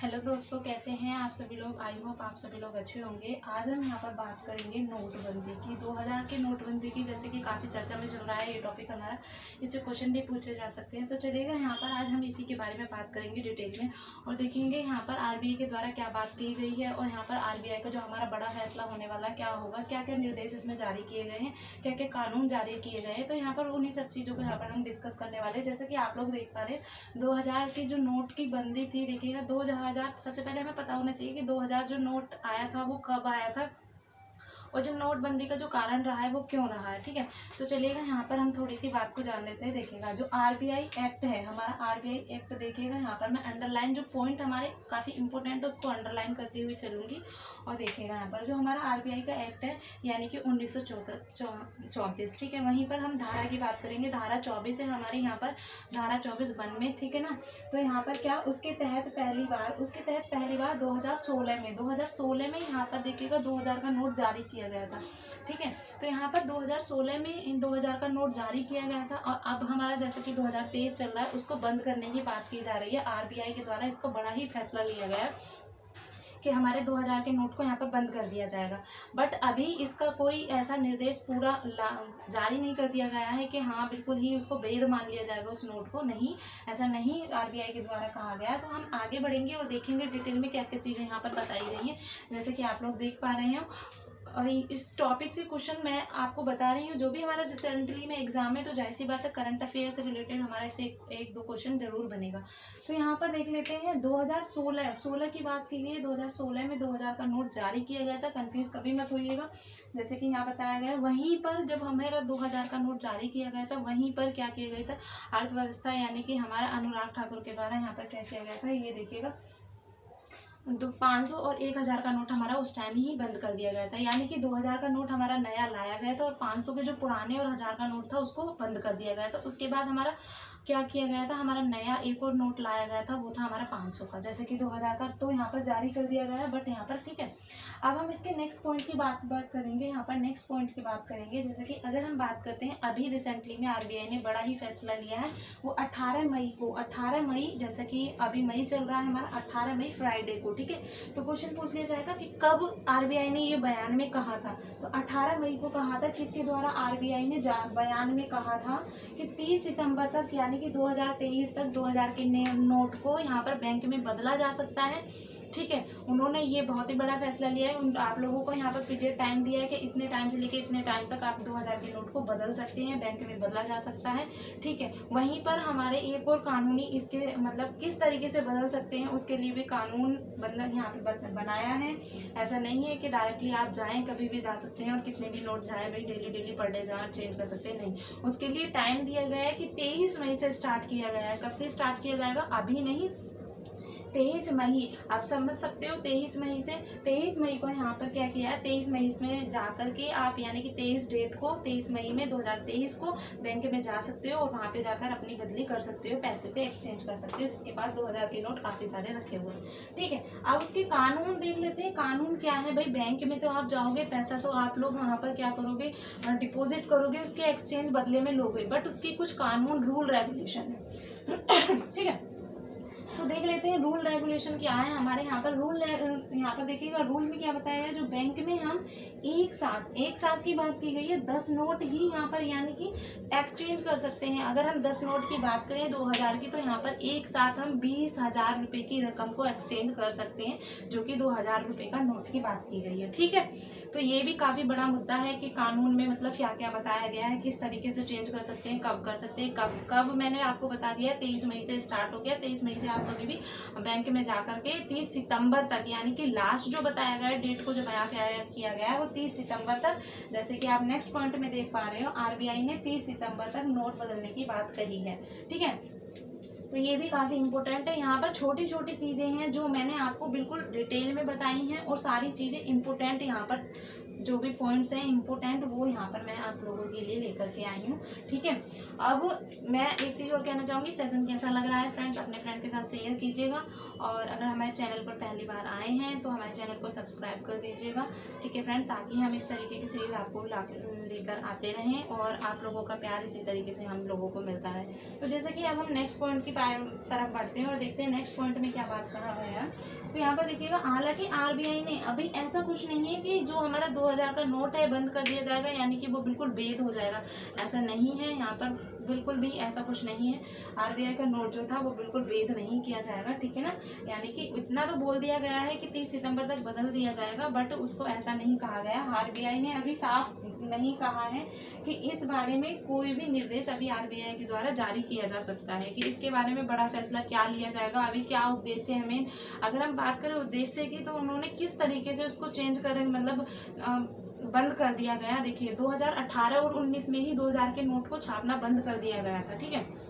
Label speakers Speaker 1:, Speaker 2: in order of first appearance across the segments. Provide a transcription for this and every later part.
Speaker 1: Hello दोस्तों, कैसे हैं आप सभी लोग। आई होप आप सभी लोग अच्छे होंगे। आज हम यहाँ पर बात करेंगे नोटबंदी की, 2000 की नोटबंदी की। जैसे कि काफ़ी चर्चा में चल रहा है ये टॉपिक हमारा, इससे क्वेश्चन भी पूछे जा सकते हैं। तो चलेगा, यहाँ पर आज हम इसी के बारे में बात करेंगे डिटेल में और देखेंगे यहाँ पर आरबीआई के द्वारा क्या बात की गई है और यहाँ पर आरबीआई का जो हमारा बड़ा फैसला होने वाला क्या होगा, क्या क्या निर्देश इसमें जारी किए गए हैं, क्या क्या कानून जारी किए गए हैं। तो यहाँ पर उन्हीं सब चीज़ों को यहाँ पर हम डिस्कस करने वाले हैं। जैसे कि आप लोग देख पा रहे हैं 2000 की जो नोट की बंदी थी, देखिएगा 2000 सबसे पहले हमें पता होना चाहिए कि 2000 जो नोट आया था वो कब आया था और जो नोटबंदी का जो कारण रहा है वो क्यों रहा है। ठीक है, तो चलिएगा यहाँ पर हम थोड़ी सी बात को जान लेते हैं। देखिएगा जो आरबीआई एक्ट है, हमारा आरबीआई एक्ट, देखिएगा यहाँ पर मैं अंडरलाइन जो पॉइंट हमारे काफ़ी इंपॉर्टेंट है उसको अंडरलाइन करती हुई चलूँगी। और देखिएगा यहाँ पर जो हमारा आरबीआई का एक्ट है यानी कि 1934, ठीक है, वहीं पर हम धारा की बात करेंगे। धारा 24 है हमारी यहाँ पर, धारा 24 वन में, ठीक है ना। तो यहाँ पर क्या उसके तहत पहली बार 2016 में यहाँ पर देखिएगा 2000 का नोट जारी किया गया था। ठीक है, तो यहाँ पर 2016 में इन 2000 का नोट जारी किया गया था और अब हमारा जैसे कि 2023 चल रहा है उसको बंद करने की बात की जा रही है। आरबीआई के द्वारा इसको बड़ा ही फैसला लिया गया है कि हमारे 2000 के नोट को यहाँ पर बंद कर दिया जाएगा। बट अभी इसका कोई ऐसा निर्देश पूरा जारी नहीं कर दिया गया है कि हाँ बिल्कुल ही उसको वैध मान लिया जाएगा उस नोट को। नहीं, ऐसा नहीं आरबीआई के द्वारा कहा गया। तो हम आगे बढ़ेंगे और देखेंगे डिटेल में क्या क्या चीज़ें यहाँ पर बताई गई हैं। जैसे कि आप लोग देख पा रहे हैं और इस टॉपिक से क्वेश्चन मैं आपको बता रही हूँ, जो भी हमारा रिसेंटली में एग्जाम है तो जाहिर सी बात है करंट अफेयर से रिलेटेड हमारा इससे एक दो क्वेश्चन जरूर बनेगा। तो यहाँ पर देख लेते हैं 2016 की बात की गई है। 2016 में 2000 का नोट जारी किया गया था, कंफ्यूज कभी मत होइएगा। जैसे कि यहाँ बताया गया, वहीं पर जब हमारा 2000 का नोट जारी किया गया था वहीं पर क्या किया गया था, अर्थव्यवस्था यानी कि हमारा अनुराग ठाकुर के द्वारा यहाँ पर क्या किया गया था, ये देखिएगा 500 और 1000 का नोट हमारा उस टाइम ही बंद कर दिया गया था। यानी कि 2000 का नोट हमारा नया लाया गया था और 500 के जो पुराने और 1000 का नोट था उसको बंद कर दिया गया था। उसके बाद हमारा क्या किया गया था, हमारा नया एक और नोट लाया गया था, वो था हमारा 500 का। जैसे कि 2000 का तो यहाँ पर जारी कर दिया गया है बट यहाँ पर, ठीक है। अब हम इसके नेक्स्ट पॉइंट की बात करेंगे। यहाँ पर नेक्स्ट पॉइंट की बात करेंगे। जैसे कि अगर हम बात करते हैं अभी रिसेंटली में आरबीआई ने बड़ा ही फैसला लिया है, वो 18 मई, जैसे कि अभी मई चल रहा है हमारा, 18 मई फ्राइडे को, ठीक है। तो क्वेश्चन पूछ लिया जाएगा कि कब आरबीआई ने ये बयान में कहा था। तो 18 मई को कहा था, किसके द्वारा आरबीआई ने बयान में कहा था कि 30 सितंबर तक यानी कि 2023 तक 2000 के नोट को यहाँ पर बैंक में बदला जा सकता है। ठीक है, उन्होंने ये बहुत ही बड़ा फैसला लिया है। आप लोगों को यहाँ पर पीरियड टाइम दिया है कि इतने टाइम से लेके इतने टाइम तक आप 2000 के नोट को बदल सकते हैं, बैंक में बदला जा सकता है। ठीक है, वहीं पर हमारे एक और कानूनी इसके मतलब किस तरीके से बदल सकते हैं उसके लिए भी कानून यहाँ पे बनाया है। ऐसा नहीं है कि डायरेक्टली आप जाएं, कभी भी जा सकते हैं और कितने भी नोट जाए भाई डेली पर डे जा चेंज कर सकते हैं, नहीं। उसके लिए टाइम दिया गया है कि 23 मई से स्टार्ट किया गया है। कब से स्टार्ट किया जाएगा, अभी नहीं, 23 मई, आप समझ सकते हो। 23 मई को यहाँ पर क्या किया है, 23 मई में जाकर के आप यानी कि 23 मई में 2023 को बैंक में जा सकते हो और वहाँ पे जाकर अपनी बदली कर सकते हो, पैसे पे एक्सचेंज कर सकते हो, जिसके पास 2000 के नोट काफ़ी सारे रखे हुए हैं। ठीक है, अब उसके कानून देख लेते हैं। कानून क्या है भाई, बैंक में तो आप जाओगे, पैसा तो आप लोग वहाँ पर क्या करोगे, डिपॉजिट करोगे, उसके एक्सचेंज बदले में लोगे, बट उसकी कुछ कानून रूल रेगुलेशन है। ठीक है, तो देख लेते हैं रूल रेगुलेशन क्या है हमारे यहाँ पर। यहाँ पर देखिएगा रूल में क्या बताया है, जो बैंक में हम एक साथ की बात की गई है, 10 नोट ही यहाँ पर यानी कि एक्सचेंज कर सकते हैं। अगर हम 10 नोट की बात करें 2000 की, तो यहाँ पर एक साथ हम 20,000 रुपये की रकम को एक्सचेंज कर सकते हैं, जो कि 2000 रुपये का नोट की बात की गई है। ठीक है, तो ये भी काफ़ी बड़ा मुद्दा है कि कानून में मतलब क्या क्या बताया गया है, किस तरीके से चेंज कर सकते हैं, कब कर सकते हैं, कब मैंने आपको बता दिया 23 मई से स्टार्ट हो गया। 23 मई से आप कभी भी बैंक में जाकर के 30 सितंबर तक यानी कि लास्ट जो बताया गया है, डेट को जो बयां किया गया है वो 30 सितंबर तक। जैसे कि आप नेक्स्ट पॉइंट में देख पा रहे हो, आरबीआई ने 30 सितंबर तक नोट बदलने की बात कही है। ठीक है, तो ये भी काफ़ी इंपॉर्टेंट है। यहाँ पर छोटी छोटी चीज़ें हैं जो मैंने आपको बिल्कुल डिटेल में बताई हैं और सारी चीज़ें इंपॉर्टेंट यहाँ पर जो भी पॉइंट्स हैं इम्पोर्टेंट वो यहाँ पर मैं आप लोगों के लिए लेकर के आई हूँ। ठीक है, अब मैं एक चीज़ और कहना चाहूँगी, सेशन कैसा लग रहा है फ्रेंड्स अपने फ्रेंड के साथ शेयर कीजिएगा, और अगर हमारे चैनल पर पहली बार आए हैं तो हमारे चैनल को सब्सक्राइब कर दीजिएगा। ठीक है फ्रेंड, ताकि हम इस तरीके की सीरीज आपको लेकर आते रहें और आप लोगों का प्यार इसी तरीके से हम लोगों को मिलता रहे। तो जैसे कि अब हम नेक्स्ट पॉइंट की तरफ बढ़ते हैं और देखते हैं नेक्स्ट पॉइंट में क्या बात करा गया है। तो यहाँ पर देखिएगा, हालांकि आरबीआई ने अभी ऐसा कुछ नहीं है कि जो हमारा 2000 का नोट है बंद कर दिया जाएगा, यानी कि वो बिल्कुल वैध हो जाएगा, ऐसा नहीं है। यहाँ पर बिल्कुल भी ऐसा कुछ नहीं है। आरबीआई का नोट जो था वो बिल्कुल वैध नहीं किया जाएगा, ठीक है ना। यानी कि इतना तो बोल दिया गया है कि 30 सितंबर तक बदल दिया जाएगा, बट उसको ऐसा नहीं कहा गया। आरबीआई ने अभी साफ नहीं कहा है कि इस बारे में कोई भी निर्देश अभी आरबीआई के द्वारा जारी किया जा सकता है कि इसके बारे में बड़ा फैसला क्या लिया जाएगा, अभी क्या उद्देश्य है। मेन अगर हम बात करें उद्देश्य की, तो उन्होंने किस तरीके से उसको चेंज करें, मतलब बंद कर दिया गया। देखिए 2018 और 19 में ही 2000 के नोट को छापना बंद कर दिया गया था, ठीक है।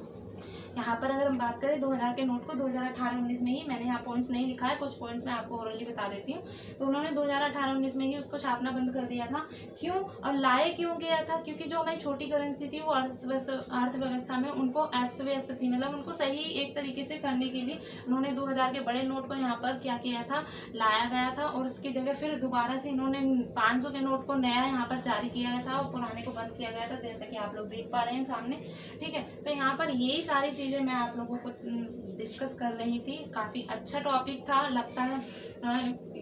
Speaker 1: यहाँ पर अगर हम बात करें 2000 के नोट को 2018-19 में ही, मैंने यहाँ पॉइंट्स नहीं लिखा है, कुछ पॉइंट्स मैं आपको ओरली बता देती हूँ। तो उन्होंने 2018-19 में ही उसको छापना बंद कर दिया था। क्यों और लाए क्यों गया था? क्योंकि जो हमारी छोटी करेंसी थी वो अर्थव्यवस्था में उनको अस्त व्यस्त थी, मतलब उनको सही एक तरीके से करने के लिए उन्होंने 2000 के बड़े नोट को यहाँ पर क्या किया था, लाया गया था, और उसकी जगह फिर दोबारा से इन्होंने 500 के नोट को नया यहाँ पर जारी किया था और पुराने को बंद किया गया था, जैसे कि आप लोग देख पा रहे हैं सामने। ठीक है, तो यहाँ पर यही सारी चीज़ें मैं आप लोगों को डिस्कस कर रही थी। काफ़ी अच्छा टॉपिक था, लगता है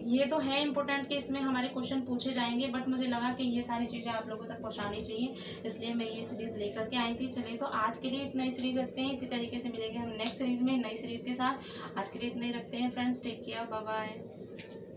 Speaker 1: ये तो है इम्पोर्टेंट कि इसमें हमारे क्वेश्चन पूछे जाएंगे, बट मुझे लगा कि ये सारी चीज़ें आप लोगों तक पहुंचानी चाहिए, इसलिए मैं ये सीरीज़ लेकर के आई थी। चलिए, तो आज के लिए इतना ही सीरीज़ रखते हैं, इसी तरीके से मिलेंगे हम नेक्स्ट सीरीज़ में नई सीरीज़ के साथ। आज के लिए इतना ही रखते हैं friends, take care, bye bye.